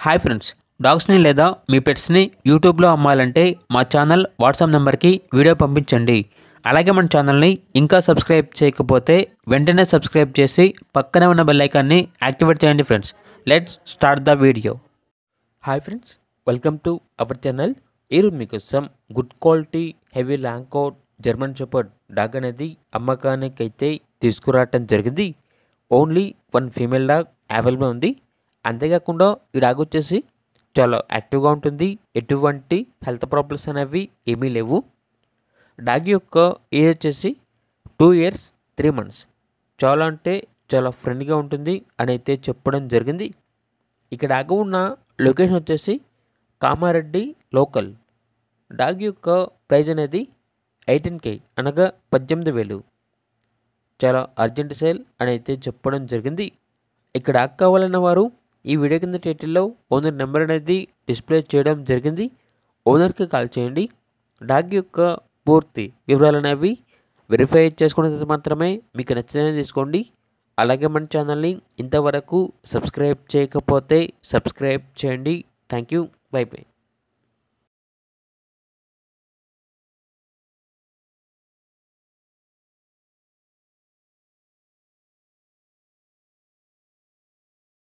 Hi friends, డాగ్స్ని లేదా మీ పెట్స్ని యూట్యూబ్లో అమ్మాలంటే మా ఛానల్ వాట్సాప్ నెంబర్కి వీడియో పంపించండి. అలాగే మన ఛానల్ని ఇంకా సబ్స్క్రైబ్ చేయకపోతే వెంటనే సబ్స్క్రైబ్ చేసి పక్కనే ఉన్న బెల్ ఐకాన్ని యాక్టివేట్ చేయండి friends. Let's start the video. Hi friends, welcome to our channel. ఈరోజు మీకోసం good quality heavy longcoat German shepherd dog అనేది అమ్మకానికి అయితే తీసుకురావటం జరిగింది. Only one female dog available ఉంది. అంతేకాకుండా ఈ డాగ్ వచ్చేసి చాలా యాక్టివ్గా ఉంటుంది. ఎటువంటి హెల్త్ ప్రాబ్లమ్స్ అనేవి ఏమీ లేవు. డాగ్ యొక్క ఏజ్ వచ్చేసి 2 years 3 months. చాలా అంటే చాలా ఫ్రెండ్లీగా ఉంటుంది అని అయితే చెప్పడం జరిగింది. ఇక్కడ డాగ్ ఉన్న లొకేషన్ వచ్చేసి కామారెడ్డి లోకల్. డాగ్ యొక్క ప్రైజ్ అనేది 18K అనగా 18,000. చాలా అర్జెంట్ సేల్ అని అయితే చెప్పడం జరిగింది. ఇక్కడ డాగ్ కావాలన్న వారు ఈ వీడియో కింద టైటిల్లో ఓనర్ నెంబర్ అనేది డిస్ప్లే చేయడం జరిగింది. ఓనర్కి కాల్ చేయండి. డాగ్ యొక్క పూర్తి వివరాలు అనేవి వెరిఫై చేసుకున్న తర్వాత మాత్రమే మీకు నచ్చినవి తీసుకోండి. అలాగే మన ఛానల్ని ఇంతవరకు సబ్స్క్రైబ్ చేయకపోతే సబ్స్క్రైబ్ చేయండి. Thank you. By by.